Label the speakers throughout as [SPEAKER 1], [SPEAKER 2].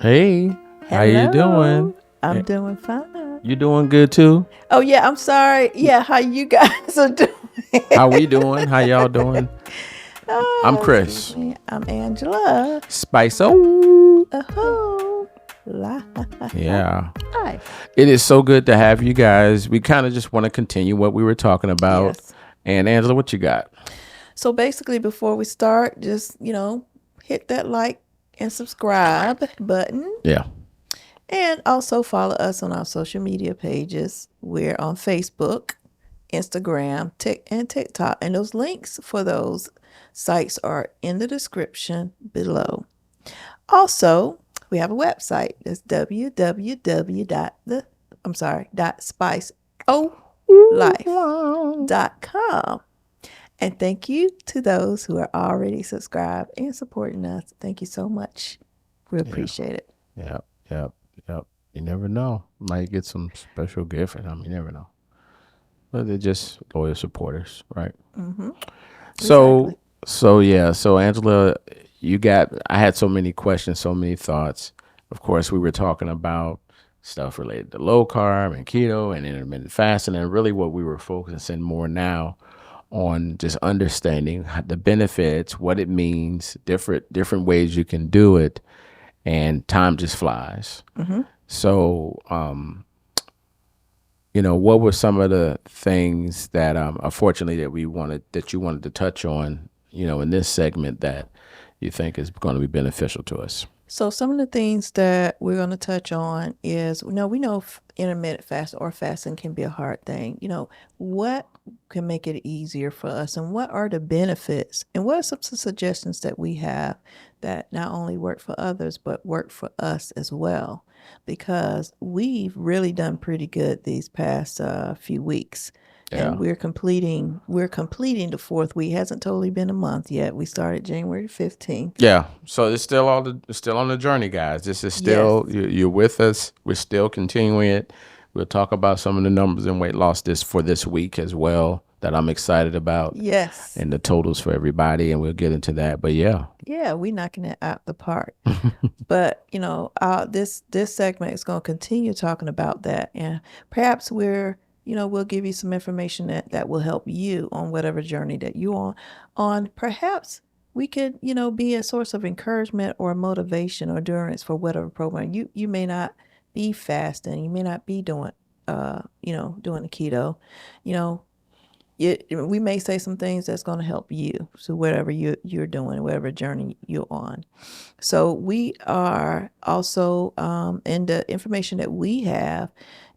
[SPEAKER 1] Hey, how you doing?
[SPEAKER 2] I'm doing fine.
[SPEAKER 1] You doing good too?
[SPEAKER 2] Oh yeah, I'm sorry. Yeah, how you guys are doing?
[SPEAKER 1] How we doing? How y'all doing? I'm
[SPEAKER 2] Excuse
[SPEAKER 1] Chris.
[SPEAKER 2] me. I'm Angela.
[SPEAKER 1] Spice. Oh,
[SPEAKER 2] Oh, la.
[SPEAKER 1] yeah.
[SPEAKER 2] Hi.
[SPEAKER 1] It is so good to have you guys. We kind of just want to continue what we were talking about.
[SPEAKER 2] Yes.
[SPEAKER 1] And Angela, what you got?
[SPEAKER 2] So basically, before we start, just hit that like and subscribe button,
[SPEAKER 1] Yeah.
[SPEAKER 2] and also follow us on our social media pages. We're on Facebook, Instagram, and TikTok. And those links for those sites are in the description below. Also, we have a website. It's www.spiceolife.com. And thank you to those who are already subscribed and supporting us. Thank you so much. We appreciate it.
[SPEAKER 1] Yep. Yep. Yep. You never know. Might get some special gift. You never know. But they're just loyal supporters, right?
[SPEAKER 2] Mm-hmm.
[SPEAKER 1] So,
[SPEAKER 2] Exactly.
[SPEAKER 1] so Angela, I had so many questions, so many thoughts. Of course, we were talking about stuff related to low carb and keto and intermittent fasting, and really what we were focusing more now on just understanding the benefits, what it means, different ways you can do it, and time just flies.
[SPEAKER 2] Mm-hmm.
[SPEAKER 1] So, what were some of the things that, unfortunately, that you wanted to touch on, in this segment that you think is going to be beneficial to us?
[SPEAKER 2] So some of the things that we're going to touch on is, we know intermittent fast or fasting can be a hard thing. What can make it easier for us, and what are the benefits, and what are some suggestions that we have that not only work for others, but work for us as well? Because we've really done pretty good these past few weeks.
[SPEAKER 1] Yeah.
[SPEAKER 2] And we're completing the fourth week. It hasn't totally been a month yet. We started January 15th.
[SPEAKER 1] Yeah. So it's still on the journey, guys. This is still,
[SPEAKER 2] Yes.
[SPEAKER 1] you're with us. We're still continuing it. We'll talk about some of the numbers and weight loss for this week as well that I'm excited about,
[SPEAKER 2] Yes.
[SPEAKER 1] and the totals for everybody, and we'll get into that. But yeah.
[SPEAKER 2] Yeah, we're knocking it out the park. But this segment is going to continue talking about that, and perhaps we'll give you some information that will help you on whatever journey that you're on. Perhaps we could be a source of encouragement or motivation or endurance for whatever program you may not be fasting, you may not be doing doing the keto. We may say some things that's going to help you. So whatever you're doing, whatever journey you're on. So we are also, and the information that we have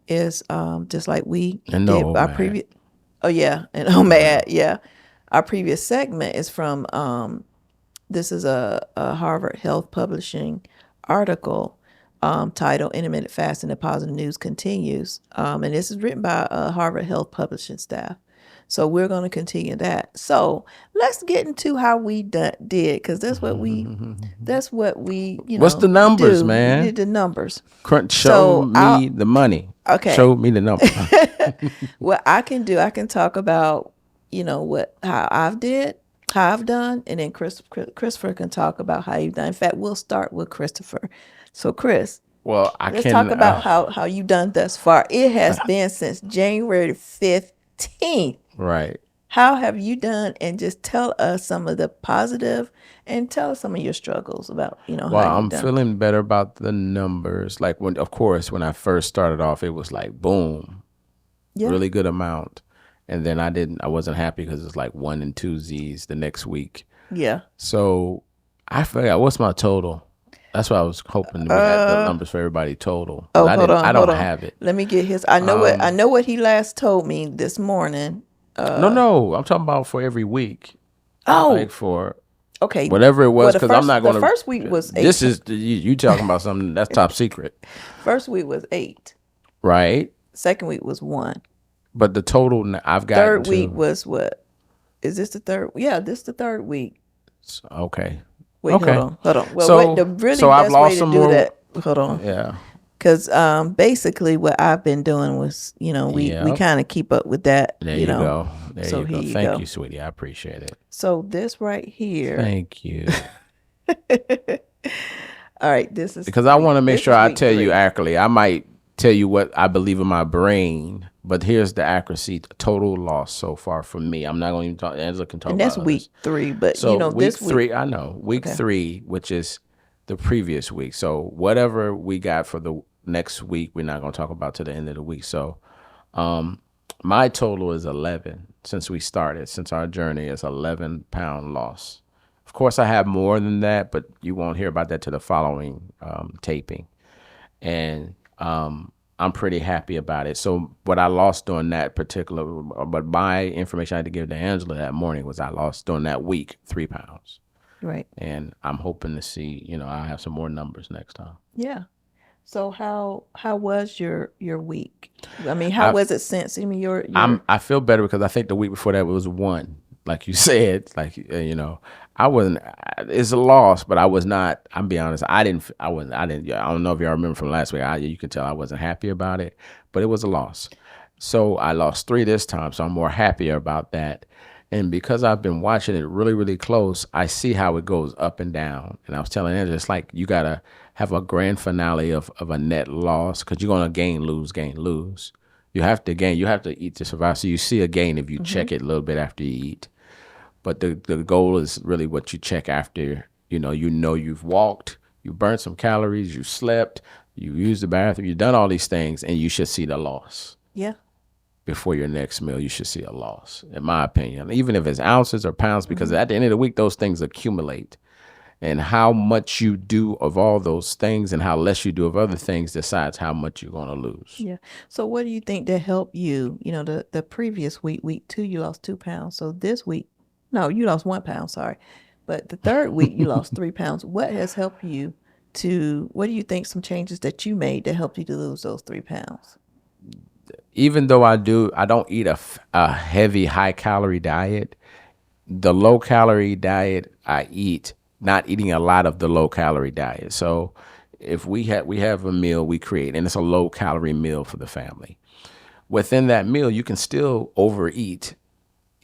[SPEAKER 2] is just like we
[SPEAKER 1] And
[SPEAKER 2] did
[SPEAKER 1] no,
[SPEAKER 2] our
[SPEAKER 1] man.
[SPEAKER 2] previous. Oh yeah, and OMAD, yeah. Our previous segment is from. This is a Harvard Health Publishing article titled "Intermittent Fasting and Positive News Continues," and this is written by Harvard Health Publishing staff. So we're going to continue that. So let's get into how we did, because that's what we
[SPEAKER 1] What's the numbers,
[SPEAKER 2] do.
[SPEAKER 1] man?
[SPEAKER 2] We did the numbers.
[SPEAKER 1] Show me the money.
[SPEAKER 2] Okay.
[SPEAKER 1] Show me the number.
[SPEAKER 2] What I can do, I can talk about how I've done, and then Christopher can talk about how you've done. In fact, we'll start with Christopher. So Chris,
[SPEAKER 1] Well,
[SPEAKER 2] let's talk about how you've done thus far. It has been since January 15th.
[SPEAKER 1] Right.
[SPEAKER 2] How have you done? And just tell us some of the positive, and tell us some of your struggles about,
[SPEAKER 1] Well,
[SPEAKER 2] how
[SPEAKER 1] I'm
[SPEAKER 2] you've done.
[SPEAKER 1] feeling better about the numbers. Like when I first started off, it was like boom,
[SPEAKER 2] Yeah.
[SPEAKER 1] really good amount, and then I wasn't happy because it's like 1 and 2 Z's the next week.
[SPEAKER 2] Yeah.
[SPEAKER 1] So I forgot what's my total. That's what I was hoping we had the numbers for everybody total.
[SPEAKER 2] Oh,
[SPEAKER 1] I
[SPEAKER 2] hold on.
[SPEAKER 1] I don't have it.
[SPEAKER 2] Let me get his. I know what he last told me this morning.
[SPEAKER 1] No, I'm talking about for every week.
[SPEAKER 2] Oh,
[SPEAKER 1] Like for
[SPEAKER 2] okay.
[SPEAKER 1] whatever it was, because I'm not going to.
[SPEAKER 2] The first week was 8.
[SPEAKER 1] This is you talking about something that's top secret,
[SPEAKER 2] First week was 8.
[SPEAKER 1] right?
[SPEAKER 2] Second week was 1.
[SPEAKER 1] But the total I've got.
[SPEAKER 2] Third week was what? Is this the third? Yeah, this is the third week.
[SPEAKER 1] Okay.
[SPEAKER 2] Wait,
[SPEAKER 1] Okay.
[SPEAKER 2] hold on. Well,
[SPEAKER 1] So-
[SPEAKER 2] the really
[SPEAKER 1] so I've
[SPEAKER 2] best
[SPEAKER 1] lost
[SPEAKER 2] way to
[SPEAKER 1] some
[SPEAKER 2] do
[SPEAKER 1] more-
[SPEAKER 2] that. Hold on.
[SPEAKER 1] Yeah.
[SPEAKER 2] Because basically what I've been doing was, we
[SPEAKER 1] Yep.
[SPEAKER 2] kind of keep up with that.
[SPEAKER 1] There you go. There
[SPEAKER 2] So
[SPEAKER 1] you go.
[SPEAKER 2] here you
[SPEAKER 1] Thank
[SPEAKER 2] go.
[SPEAKER 1] you, sweetie. I appreciate it.
[SPEAKER 2] So this right here,
[SPEAKER 1] Thank you.
[SPEAKER 2] All right, this is
[SPEAKER 1] because I want to make
[SPEAKER 2] this
[SPEAKER 1] sure
[SPEAKER 2] is
[SPEAKER 1] I
[SPEAKER 2] week
[SPEAKER 1] tell you
[SPEAKER 2] 3.
[SPEAKER 1] accurately. I might tell you what I believe in my brain, but here's the accuracy. Total loss so far for me. I'm not going to even talk. Angela can talk
[SPEAKER 2] And that's
[SPEAKER 1] about
[SPEAKER 2] week
[SPEAKER 1] others.
[SPEAKER 2] 3, but
[SPEAKER 1] So week
[SPEAKER 2] this week.
[SPEAKER 1] 3, I know week
[SPEAKER 2] Okay.
[SPEAKER 1] 3, which is the previous week. So whatever we got for the next week, we're not going to talk about to the end of the week. So my total is 11 since we started. Since our journey is 11-pound loss. Of course, I have more than that, but you won't hear about that to the following taping. And I'm pretty happy about it. So what I lost during that particular, but my information I had to give to Angela that morning was I lost during that week 3 pounds,
[SPEAKER 2] Right.
[SPEAKER 1] and I'm hoping to see, I have some more numbers next time.
[SPEAKER 2] Yeah. So how was your week? I mean, how
[SPEAKER 1] I
[SPEAKER 2] was it since? I mean, your
[SPEAKER 1] I feel better because I think the week before that was one, like you said, like I wasn't. It's a loss, but I was not. I'm be honest. I didn't. I wasn't. I didn't. I don't know if y'all remember from last week. You can tell I wasn't happy about it, but it was a loss. So I lost 3 this time, so I'm more happier about that. And because I've been watching it really, really close, I see how it goes up and down. And I was telling Andrew, it's like you gotta have a grand finale of a net loss because you're gonna gain, lose, gain, lose. You have to gain. You have to eat to survive. So you see a gain if you check it a little bit after you eat. But the goal is really what you check after. You've walked, you burned some calories, you slept, you used the bathroom, you've done all these things, and you should see the loss
[SPEAKER 2] yeah.
[SPEAKER 1] before your next meal. You should see a loss, in my opinion, even if it's ounces or pounds, because at the end of the week, those things accumulate. And how much you do of all those things and how less you do of other things decides how much you're going to lose.
[SPEAKER 2] Yeah. So what do you think that helped you? The previous week, week 2, you lost 2 pounds. So this week, no, you lost 1 pound. Sorry, but the third week you lost 3 pounds. What has helped you to? What do you think some changes that you made that helped you to lose those 3 pounds?
[SPEAKER 1] Even though I don't eat a heavy, high calorie diet. The low calorie diet I eat, not eating a lot of the low calorie diet. So if we have a meal we create, and it's a low calorie meal for the family. Within that meal, you can still overeat.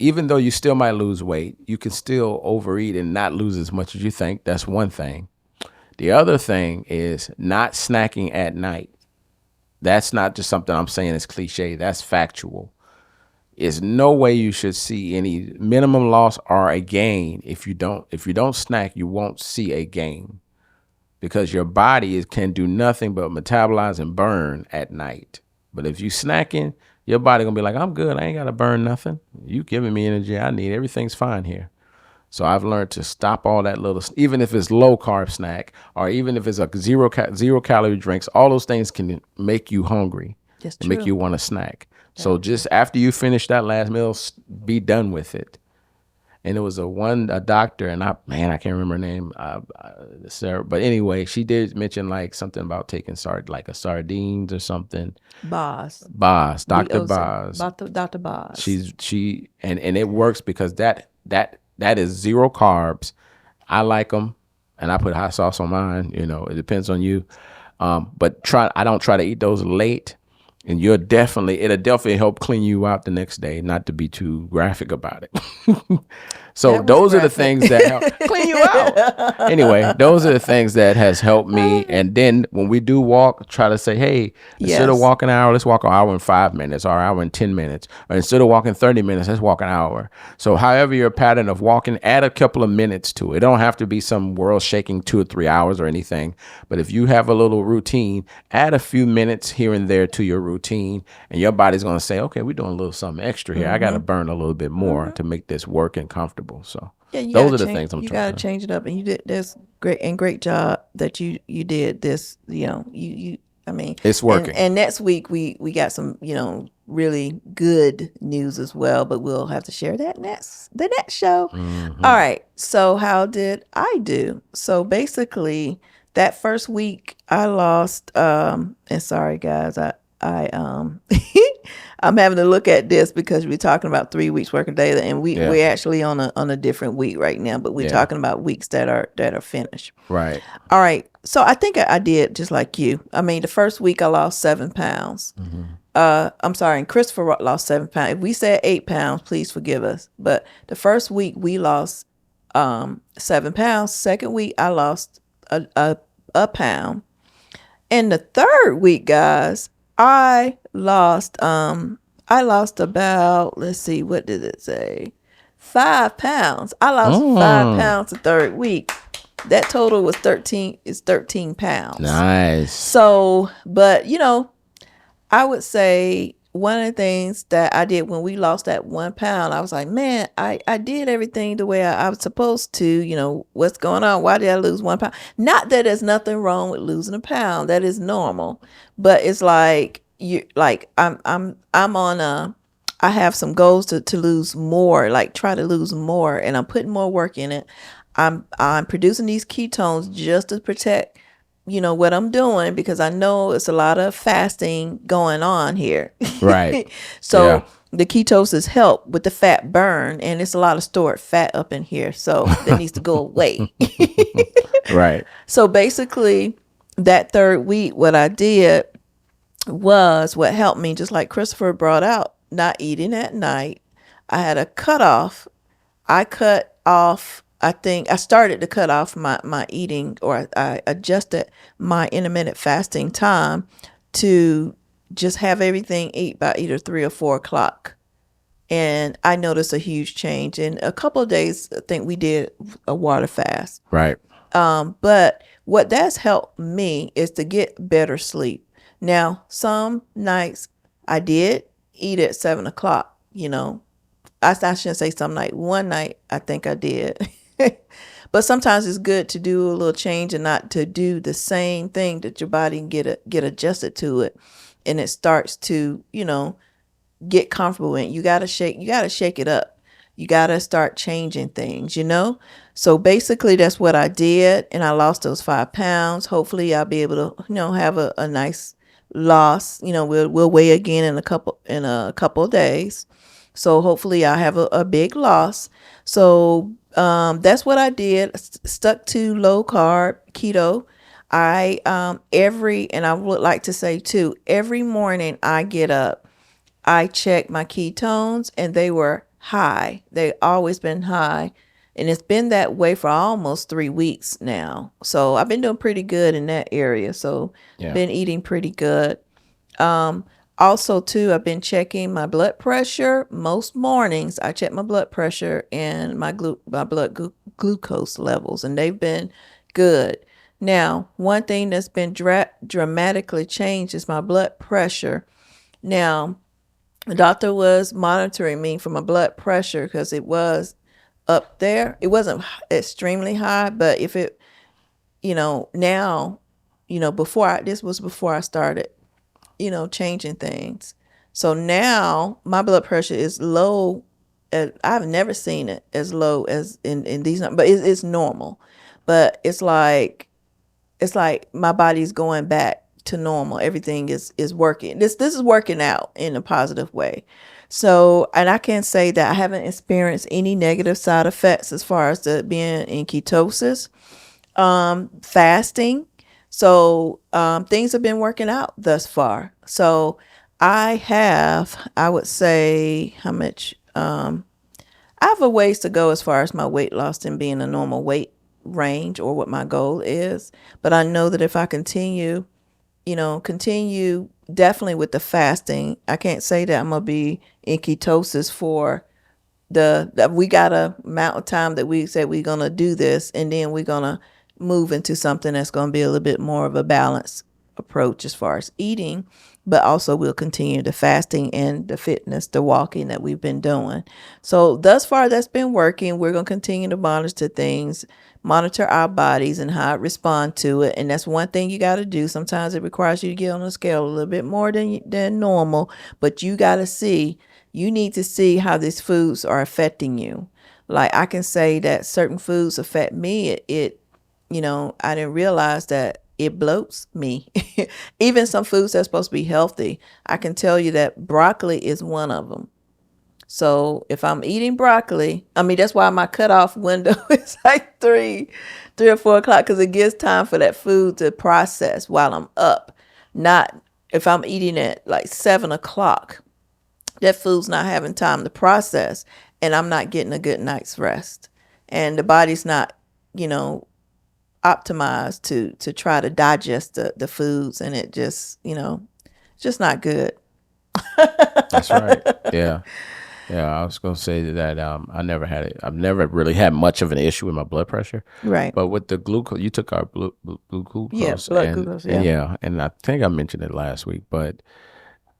[SPEAKER 1] Even though you still might lose weight, you can still overeat and not lose as much as you think. That's one thing. The other thing is not snacking at night. That's not just something I'm saying is cliche. That's factual. Is no way you should see any minimum loss or a gain if you don't snack. You won't see a gain because your body can do nothing but metabolize and burn at night. But if you snacking, your body gonna be like, I'm good, I ain't gotta burn nothing. You giving me energy I need. Everything's fine here. So I've learned to stop all that little, even if it's low carb snack or even if it's a zero calorie drinks. All those things can make you hungry
[SPEAKER 2] That's
[SPEAKER 1] and make
[SPEAKER 2] true.
[SPEAKER 1] you want to snack. So just after you finish that last meal, be done with it. And it was a doctor, and I can't remember her name, Sarah. But anyway, she did mention like something about taking like a sardines or something.
[SPEAKER 2] Boss.
[SPEAKER 1] Boz, Dr.
[SPEAKER 2] B-O-Z.
[SPEAKER 1] Boz.
[SPEAKER 2] Dr. Boss.
[SPEAKER 1] And it works because that is zero carbs. I like them, and I put hot sauce on mine. It depends on you. But I don't try to eat those late, and it'll definitely help clean you out the next day. Not to be too graphic about it. So
[SPEAKER 2] That was
[SPEAKER 1] those are the
[SPEAKER 2] graphic.
[SPEAKER 1] things that help clean you out. Anyway, those are the things that has helped me. And then when we do walk, try to say, hey, instead of
[SPEAKER 2] Yes.
[SPEAKER 1] walking an hour, let's walk an hour and 5 minutes or an hour and 10 minutes. Or instead of walking 30 minutes, let's walk an hour. So however your pattern of walking, add a couple of minutes to it. It don't have to be some world shaking 2 or 3 hours or anything. But if you have a little routine, add a few minutes here and there to your routine. And your body's going to say, okay, we're doing a little something extra here. I got to burn a little bit more to make this work and comfortable. So
[SPEAKER 2] Yeah, you
[SPEAKER 1] those
[SPEAKER 2] gotta
[SPEAKER 1] are the
[SPEAKER 2] change.
[SPEAKER 1] things I'm
[SPEAKER 2] You
[SPEAKER 1] trying
[SPEAKER 2] gotta
[SPEAKER 1] to.
[SPEAKER 2] change it up, and you did this great job that you did this. You. I mean,
[SPEAKER 1] It's working.
[SPEAKER 2] And next week we got some really good news as well, but we'll have to share that the next show. All right. So how did I do? So basically, that first week I lost. And sorry guys, I I'm having to look at this because we're talking about 3 weeks working data, and
[SPEAKER 1] Yeah.
[SPEAKER 2] we're actually on a different week right now, but we're
[SPEAKER 1] Yeah.
[SPEAKER 2] talking about weeks that are finished.
[SPEAKER 1] Right.
[SPEAKER 2] All right. So I think I did just like you. I mean, the first week I lost 7 pounds. I'm sorry, and Christopher lost 7 pounds. If we said 8 pounds, please forgive us. But the first week we lost 7 pounds. Second week I lost a pound. In the third week, guys, I lost about, let's see, what did it say? 5 pounds. I lost five
[SPEAKER 1] Mm,
[SPEAKER 2] pounds the third week. That total was 13 pounds.
[SPEAKER 1] nice.
[SPEAKER 2] So, but I would say one of the things that I did when we lost that 1 pound, I was like, man, I did everything the way I was supposed to. What's going on? Why did I lose 1 pound? Not that there's nothing wrong with losing a pound. That is normal. But it's like I'm on I have some goals to lose more, like try to lose more, and I'm putting more work in it. I'm producing these ketones just to protect what I'm doing, because I know it's a lot of fasting going on here.
[SPEAKER 1] Right. Yeah.
[SPEAKER 2] So the ketosis help with the fat burn, and it's a lot of stored fat up in here, so that needs to go away.
[SPEAKER 1] Right.
[SPEAKER 2] So basically, that third week, what I did was what helped me, just like Christopher brought out, not eating at night. I had a cutoff. I cut off, I think I started to cut off my eating, or I adjusted my intermittent fasting time to just have everything eat by either 3 or 4 o'clock. And I noticed a huge change. In a couple of days, I think we did a water fast.
[SPEAKER 1] Right.
[SPEAKER 2] But what that's helped me is to get better sleep. Now, some nights I did eat at 7 o'clock. I shouldn't say some night. One night I think I did. But sometimes it's good to do a little change and not to do the same thing, that your body can get adjusted to it, and it starts to get comfortable in. You gotta shake it up. You gotta start changing things. So basically that's what I did, and I lost those 5 pounds. Hopefully I'll be able to have a nice loss. We'll weigh again in a couple of days. So hopefully I'll have a big loss. So that's what I did. Stuck to low carb keto. And I would like to say too, every morning I get up, I check my ketones, and they were high. They always been high. And it's been that way for almost 3 weeks now. So I've been doing pretty good in that area. So
[SPEAKER 1] Yeah.
[SPEAKER 2] been eating pretty good. Um, Also too, I've been checking my blood pressure. Most mornings I check my blood pressure and my glucose levels, and they've been good. Now, one thing that's been dramatically changed is my blood pressure. Now, the doctor was monitoring me for my blood pressure because it was up there. It wasn't extremely high, but if it, now, this was before I started, changing things. So now my blood pressure is low. I've never seen it as low as in these, but it's normal. But it's like my body's going back to normal. Everything is working. This is working out in a positive way. So, and I can say that I haven't experienced any negative side effects as far as the being in ketosis, fasting. So, things have been working out thus far. So, I would say, how much, I have a ways to go as far as my weight loss and being a normal weight range, or what my goal is. But I know that if I continue definitely with the fasting, I can't say that I'm going to be in ketosis for we got a amount of time that we said we're going to do this, and then we're going to move into something that's going to be a little bit more of a balanced approach as far as eating, but also we'll continue the fasting and the fitness, the walking that we've been doing. So thus far that's been working. We're going to continue to monitor our bodies and how it respond to it. And that's one thing you got to do. Sometimes it requires you to get on the scale a little bit more than normal, but you need to see how these foods are affecting you. Like, I can say that certain foods affect me. I didn't realize that it bloats me. Even some foods that's supposed to be healthy, I can tell you that broccoli is one of them. So if I'm eating broccoli, that's why my cutoff window is like 3 or 4 o'clock, because it gives time for that food to process while I'm up. Not if I'm eating at like 7 o'clock, that food's not having time to process, and I'm not getting a good night's rest. And the body's not, you know, optimized to try to digest the foods, and it just just not good.
[SPEAKER 1] That's right. Yeah. Yeah, I was gonna say that I never had it. I've never really had much of an issue with my blood pressure,
[SPEAKER 2] Right.
[SPEAKER 1] but with the glucose, you took our blue
[SPEAKER 2] Yeah,
[SPEAKER 1] glucose,
[SPEAKER 2] blood glucose.
[SPEAKER 1] and
[SPEAKER 2] Yeah.
[SPEAKER 1] yeah, and I think I mentioned it last week, but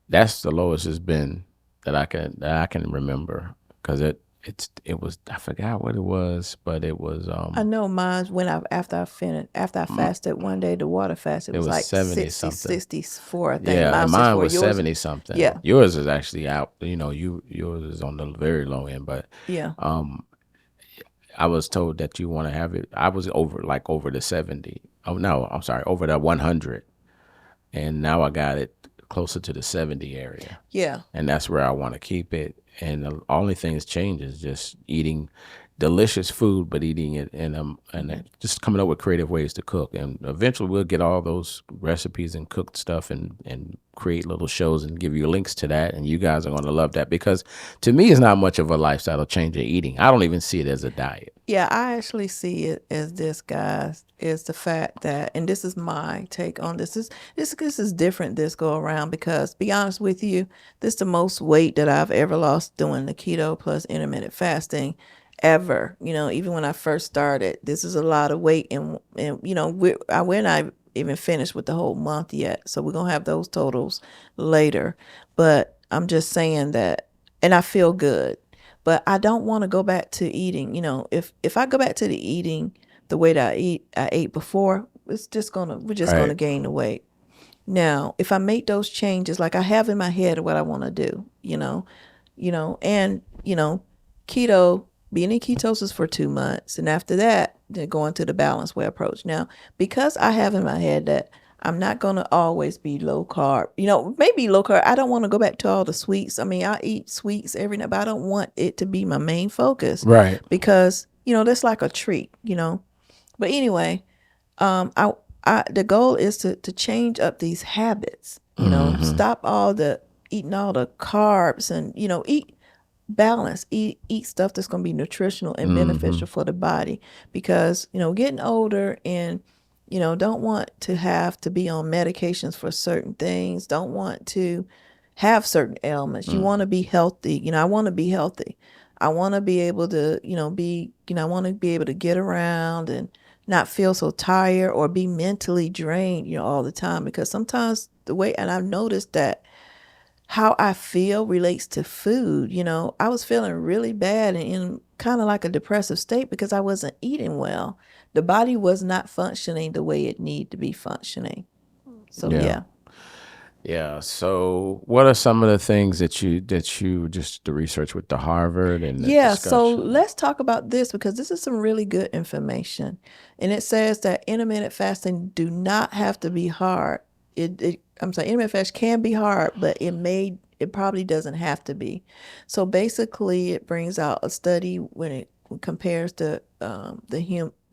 [SPEAKER 1] that's the lowest it's been that I can remember because it was I forgot what it was, but it was
[SPEAKER 2] I know mine when after I
[SPEAKER 1] m-
[SPEAKER 2] fasted one day, the water fast, it
[SPEAKER 1] it
[SPEAKER 2] was
[SPEAKER 1] was
[SPEAKER 2] like
[SPEAKER 1] 70
[SPEAKER 2] 60,
[SPEAKER 1] something.
[SPEAKER 2] 64, I think.
[SPEAKER 1] Yeah, and
[SPEAKER 2] Mine's
[SPEAKER 1] mine
[SPEAKER 2] 64.
[SPEAKER 1] was
[SPEAKER 2] Yours,
[SPEAKER 1] 70 something.
[SPEAKER 2] yeah,
[SPEAKER 1] Yours is actually out. Yours is on the very low end, but
[SPEAKER 2] yeah,
[SPEAKER 1] um I was told that you want to have it. I was over the 70. Oh no, I'm sorry, over the 100. And now I got it closer to the 70 area.
[SPEAKER 2] yeah,
[SPEAKER 1] And that's where I want to keep it. And the only thing that's changed is just eating delicious food, but eating it just coming up with creative ways to cook. And eventually we'll get all those recipes and cooked stuff and create little shows and give you links to that. And you guys are going to love that because to me, it's not much of a lifestyle change in eating. I don't even see it as a diet.
[SPEAKER 2] yeah. I actually see it as this, guys, is the fact that, and this is my take on this is different this go around because, be honest with you, this is the most weight that I've ever lost doing the keto plus intermittent fasting ever. Even when I first started, this is a lot of weight, and we're not even finished with the whole month yet, so we're gonna have those totals later. But I'm just saying that, and I feel good, but I don't want to go back to eating. If I go back to the eating the way that I ate before, we're just gonna
[SPEAKER 1] Right.
[SPEAKER 2] gain the weight. Now, if I make those changes, like I have in my head what I want to do, and keto, being in ketosis for 2 months, and after that, then going to the balanced way approach. Now, because I have in my head that I'm not gonna always be low carb, maybe low carb. I don't want to go back to all the sweets. I mean, I eat sweets every night, but I don't want it to be my main focus
[SPEAKER 1] Right.
[SPEAKER 2] because that's like a treat. But anyway, um, I, the goal is to change up these habits.
[SPEAKER 1] Hmm.
[SPEAKER 2] Stop all the eating all the carbs, and eat balance. Eat stuff that's going to be nutritional and
[SPEAKER 1] Hmm.
[SPEAKER 2] beneficial for the body. Because getting older, and don't want to have to be on medications for certain things. Don't want to have certain ailments. You want to be healthy. I want to be healthy. I want to be able to, I want to be able to get around and not feel so tired or be mentally drained, all the time. Because sometimes and I've noticed that how I feel relates to food. I was feeling really bad and in kind of like a depressive state because I wasn't eating well. The body was not functioning the way it needed to be functioning. So
[SPEAKER 1] Yeah.
[SPEAKER 2] yeah.
[SPEAKER 1] Yeah. So, what are some of the things that you just the research with the Harvard and the
[SPEAKER 2] Yeah, so
[SPEAKER 1] discussion?
[SPEAKER 2] let's talk about this because this is some really good information. And it says that intermittent fasting do not have to be hard. I'm sorry, intermittent fast can be hard, but it probably doesn't have to be. So basically, it brings out a study when it compares to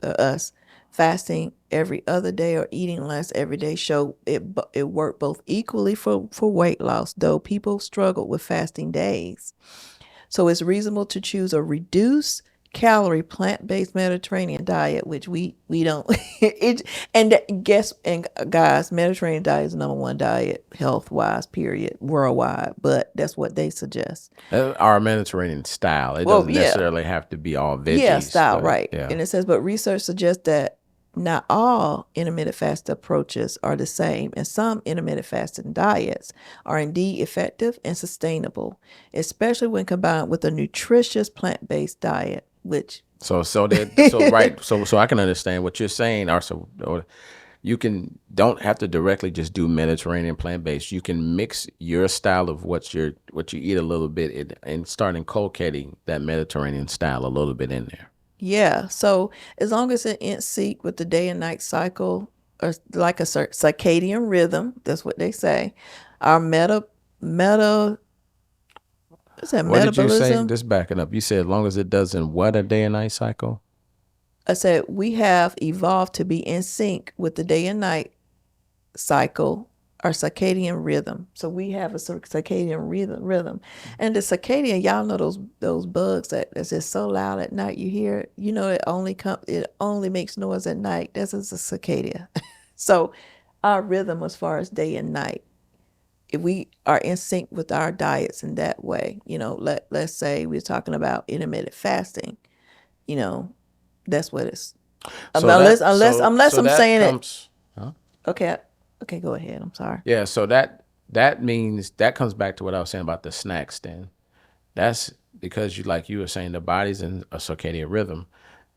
[SPEAKER 2] us fasting every other day or eating less every day. Show it worked both equally for weight loss, though people struggled with fasting days. So it's reasonable to choose a reduced calorie plant-based Mediterranean diet, which we don't. And guys, Mediterranean diet is the #1 diet health wise, period, worldwide. But that's what they suggest.
[SPEAKER 1] Our Mediterranean style. It
[SPEAKER 2] Well,
[SPEAKER 1] doesn't
[SPEAKER 2] yeah,
[SPEAKER 1] necessarily have to be all
[SPEAKER 2] yeah,
[SPEAKER 1] veggies,
[SPEAKER 2] style,
[SPEAKER 1] but
[SPEAKER 2] right.
[SPEAKER 1] yeah.
[SPEAKER 2] And it says, but research suggests that not all intermittent fast approaches are the same, and some intermittent fasting diets are indeed effective and sustainable, especially when combined with a nutritious plant-based diet, which
[SPEAKER 1] So I can understand what you're saying. Or you can don't have to directly just do Mediterranean plant based. You can mix your style of what you eat a little bit and start inculcating that Mediterranean style a little bit in there.
[SPEAKER 2] yeah. So as long as it's in sync with the day and night cycle, or like a circadian rhythm, that's what they say. Our meta is that
[SPEAKER 1] What did you say?
[SPEAKER 2] metabolism.
[SPEAKER 1] Just backing up. You said as long as it doesn't what a day and night cycle.
[SPEAKER 2] I said we have evolved to be in sync with the day and night cycle, our circadian rhythm. So we have a circadian rhythm. And the circadian, y'all know those bugs that's just so loud at night you hear it. You know it only makes noise at night. This is a cicada. So our rhythm as far as day and night, if we are in sync with our diets in that way, let's say we're talking about intermittent fasting, you know, that's what it's
[SPEAKER 1] So
[SPEAKER 2] unless
[SPEAKER 1] that
[SPEAKER 2] unless
[SPEAKER 1] so
[SPEAKER 2] unless
[SPEAKER 1] so
[SPEAKER 2] I'm
[SPEAKER 1] that
[SPEAKER 2] saying it.
[SPEAKER 1] comes, huh?
[SPEAKER 2] Okay, okay, go ahead. I'm sorry.
[SPEAKER 1] Yeah, so that means that comes back to what I was saying about the snacks then. That's because you were saying the body's in a circadian rhythm.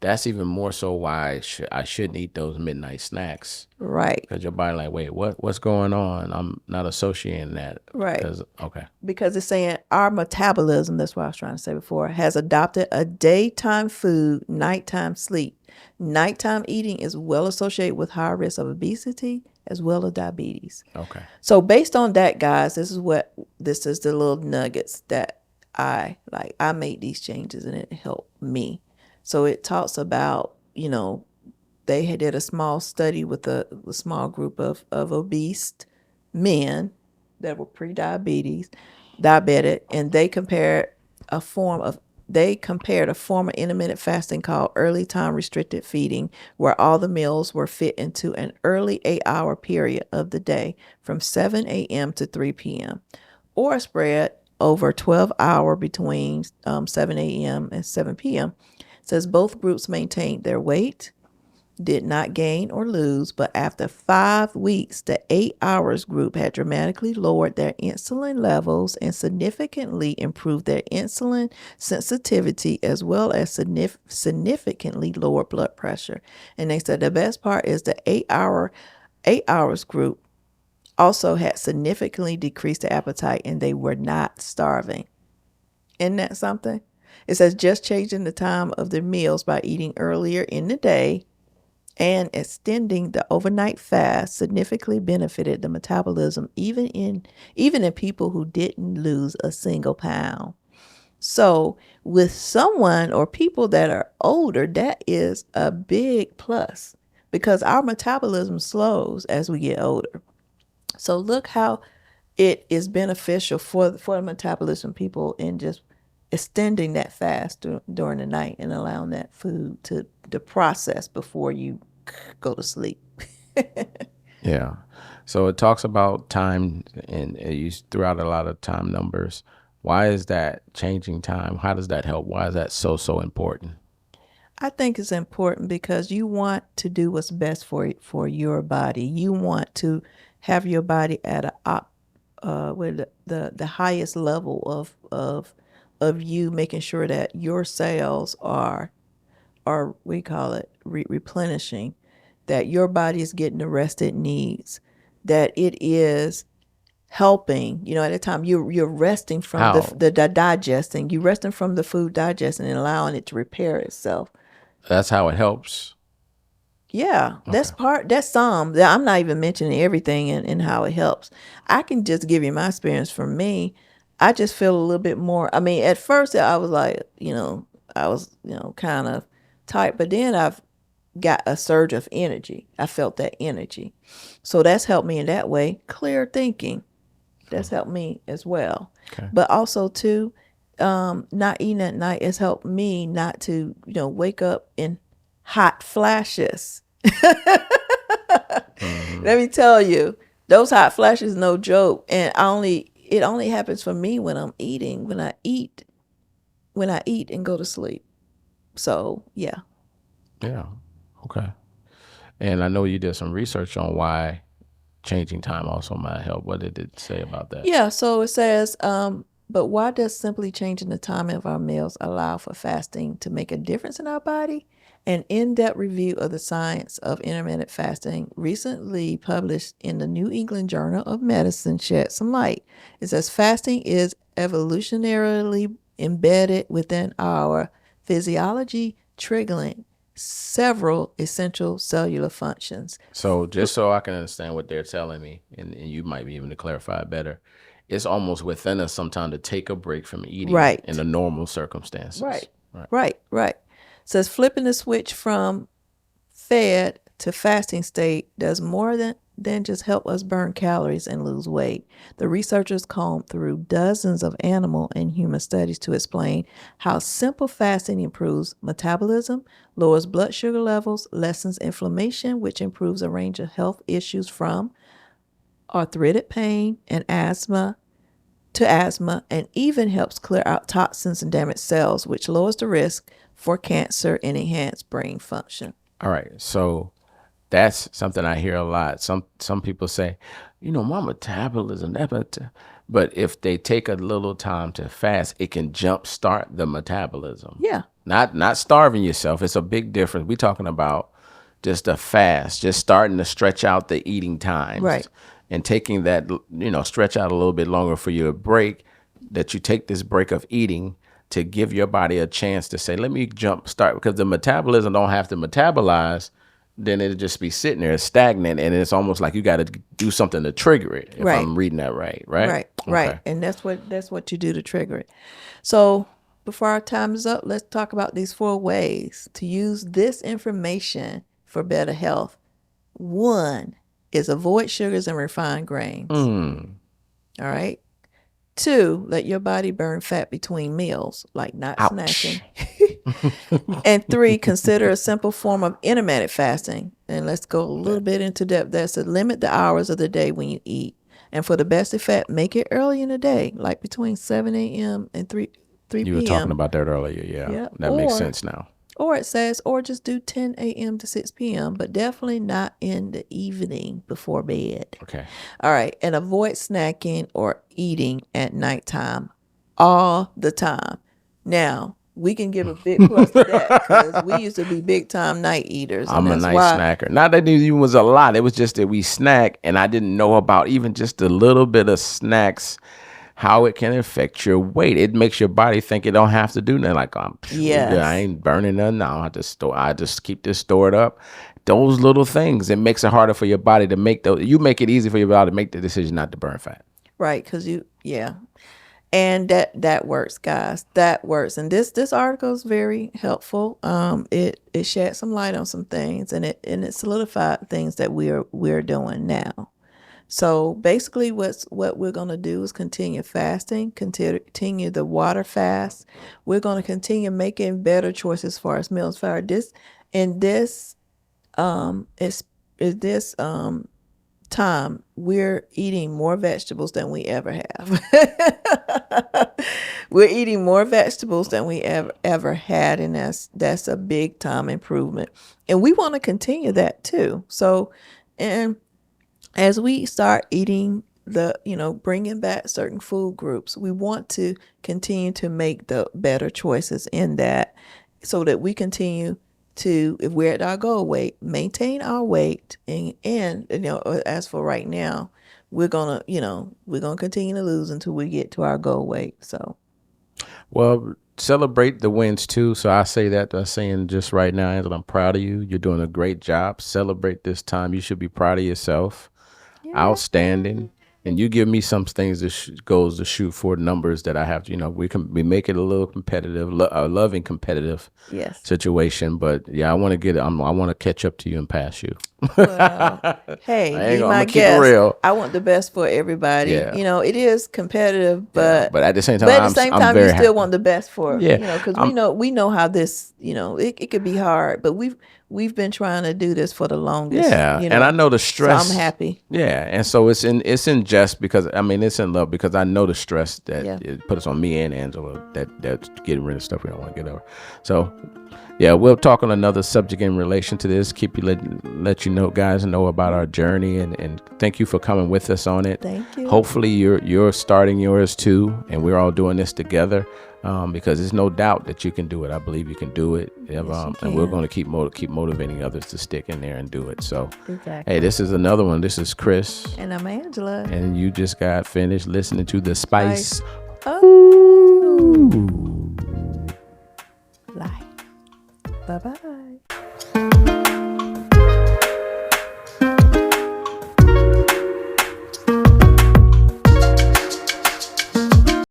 [SPEAKER 1] That's even more so why I shouldn't eat those midnight snacks,
[SPEAKER 2] Right,
[SPEAKER 1] because your body like, wait, what's going on? I'm not associating that
[SPEAKER 2] right.
[SPEAKER 1] because okay.
[SPEAKER 2] Because it's saying our metabolism, that's what I was trying to say before, has adopted a daytime food, nighttime sleep. Nighttime eating is well associated with higher risk of obesity as well as diabetes.
[SPEAKER 1] Okay.
[SPEAKER 2] So based on that, guys, this is the little nuggets that I like. I made these changes and it helped me. So it talks about, they did a small study with a small group of obese men that were diabetic, and a form of they compared a form of intermittent fasting called early time restricted feeding, where all the meals were fit into an early 8-hour period of the day from 7 a.m. to 3 p.m., or spread over 12 hour between 7 a.m. and 7 p.m. It says both groups maintained their weight, did not gain or lose, but after 5 weeks, the 8 hours group had dramatically lowered their insulin levels and significantly improved their insulin sensitivity, as well as significantly lower blood pressure. And they said the best part is the 8 hours group also had significantly decreased the appetite and they were not starving. Isn't that something? It says just changing the time of their meals by eating earlier in the day and extending the overnight fast significantly benefited the metabolism even in people who didn't lose a single pound. So with someone or people that are older, that is a big plus because our metabolism slows as we get older. So look how it is beneficial for the metabolism people in just extending that fast during the night and allowing that food to process before you go to sleep.
[SPEAKER 1] Yeah. So it talks about time and you threw out a lot of time numbers. Why is that changing time? How does that help? Why is that so important?
[SPEAKER 2] I think it's important because you want to do what's best for your body. You want to have your body at a op with the highest level of you making sure that your cells are we call it replenishing, that your body is getting the rest it needs, that it is helping. At a time you're resting from
[SPEAKER 1] How?
[SPEAKER 2] the digesting, you resting from the food digesting and allowing it to repair itself.
[SPEAKER 1] That's how it helps.
[SPEAKER 2] Yeah,
[SPEAKER 1] Okay.
[SPEAKER 2] that's some. I'm not even mentioning everything and how it helps. I can just give you my experience from me. I just feel a little bit more. I mean, at first I was like, I was, kind of tight, but then I've got a surge of energy. I felt that energy. So that's helped me in that way. Clear thinking. That's helped me as well.
[SPEAKER 1] Okay.
[SPEAKER 2] But also too, not eating at night has helped me not to, wake up in hot flashes.
[SPEAKER 1] Hmm.
[SPEAKER 2] Let me tell you, those hot flashes no joke. And it only happens for me when I'm eating, when I eat and go to sleep. So yeah.
[SPEAKER 1] Yeah. Okay. And I know you did some research on why changing time also might help. What did it say about that?
[SPEAKER 2] Yeah, so it says, but why does simply changing the time of our meals allow for fasting to make a difference in our body? An in depth review of the science of intermittent fasting, recently published in the New England Journal of Medicine, shed some light. It says fasting is evolutionarily embedded within our physiology, triggering several essential cellular functions.
[SPEAKER 1] So just so I can understand what they're telling me, and you might be able to clarify it better, it's almost within us sometimes to take a break from eating in
[SPEAKER 2] Right.
[SPEAKER 1] the normal circumstances.
[SPEAKER 2] Right,
[SPEAKER 1] Right.
[SPEAKER 2] right. Says flipping the switch from fed to fasting state does more than just help us burn calories and lose weight. The researchers combed through dozens of animal and human studies to explain how simple fasting improves metabolism, lowers blood sugar levels, lessens inflammation, which improves a range of health issues from arthritic pain and asthma to asthma, and even helps clear out toxins and damaged cells, which lowers the risk for cancer and enhance brain function.
[SPEAKER 1] All right. So that's something I hear a lot. Some people say, my metabolism, but if they take a little time to fast, it can jumpstart the metabolism.
[SPEAKER 2] Yeah.
[SPEAKER 1] Not starving yourself. It's a big difference. We're talking about just a fast, just starting to stretch out the eating times.
[SPEAKER 2] Right.
[SPEAKER 1] And taking that, stretch out a little bit longer for your break, that you take this break of eating to give your body a chance to say, let me jump start, because the metabolism don't have to metabolize, then it'll just be sitting there stagnant, and it's almost like you got to do something to trigger it, if
[SPEAKER 2] Right.
[SPEAKER 1] I'm reading that right?
[SPEAKER 2] Right.
[SPEAKER 1] Okay.
[SPEAKER 2] And that's what you do to trigger it. So before our time is up, let's talk about these 4 ways to use this information for better health. 1 is avoid sugars and refined grains. All right. 2, let your body burn fat between meals, like not
[SPEAKER 1] Ouch.
[SPEAKER 2] snacking. And 3, consider a simple form of intermittent fasting. And let's go a little bit into depth. That's to limit the hours of the day when you eat. And for the best effect, make it early in the day, like between 7 a.m. and 3 p.m.
[SPEAKER 1] You were talking about that earlier. Yeah. That makes sense now.
[SPEAKER 2] Or it says, or just do 10 a.m. to 6 p.m., but definitely not in the evening before bed.
[SPEAKER 1] Okay.
[SPEAKER 2] All right. And avoid snacking or eating at nighttime all the time. Now, we can give a big plus to that because we used to be big time night eaters.
[SPEAKER 1] I'm a night snacker. Not that it even was a lot. It was just that we snack, and I didn't know about even just a little bit of snacks, how it can affect your weight. It makes your body think it don't have to do nothing. Like,
[SPEAKER 2] Yes.
[SPEAKER 1] I ain't burning nothing. I just keep this stored up. Those little things, it makes it harder for your body to make those. You make it easy for your body to make the decision not to burn fat.
[SPEAKER 2] Right, because and that works, guys. That works. And this article is very helpful. It shed some light on some things, and it solidified things that we're doing now. So basically, what we're going to do is continue fasting, continue the water fast. We're going to continue making better choices for our meals. For this time, we're eating more vegetables than we ever have. We're eating more vegetables than we ever had, and that's a big time improvement. And we want to continue that too. So, and as we start eating bringing back certain food groups, we want to continue to make the better choices in that, so that we continue to, if we're at our goal weight, maintain our weight, and as for right now, we're gonna continue to lose until we get to our goal weight. So,
[SPEAKER 1] well, celebrate the wins too. So I say that by saying just right now, Angela, I'm proud of you. You're doing a great job. Celebrate this time. You should be proud of yourself. Yeah. Outstanding. And you give me some things that goes to shoot for numbers that I have to, we make it a little competitive, a loving competitive situation. But yeah, I want to catch up to you and pass you.
[SPEAKER 2] Well, hey, be my guest. Keep it real. I want the best for everybody. Yeah. It is competitive, but
[SPEAKER 1] at the same time,
[SPEAKER 2] you still want the best for,
[SPEAKER 1] yeah.
[SPEAKER 2] Because we know how this, it could be hard, but we've been trying to do this for the longest.
[SPEAKER 1] Yeah, and I know the stress.
[SPEAKER 2] So I'm happy.
[SPEAKER 1] Yeah, and so it's in jest because it's in love, because I know the stress that it puts on me and Angela, that's getting rid of stuff we don't want to get over. So yeah, we'll talk on another subject in relation to this. Let you know, guys, know about our journey, and thank you for coming with us on it.
[SPEAKER 2] Thank you.
[SPEAKER 1] Hopefully you're starting yours too, and we're all doing this together. Because there's no doubt that you can do it. I believe you can do it.
[SPEAKER 2] Yes,
[SPEAKER 1] and we're going to keep motivating others to stick in there and do it. So,
[SPEAKER 2] exactly.
[SPEAKER 1] Hey, this is another one. This is Chris.
[SPEAKER 2] And I'm Angela.
[SPEAKER 1] And you just got finished listening to The Spice.
[SPEAKER 2] Life. Bye-bye.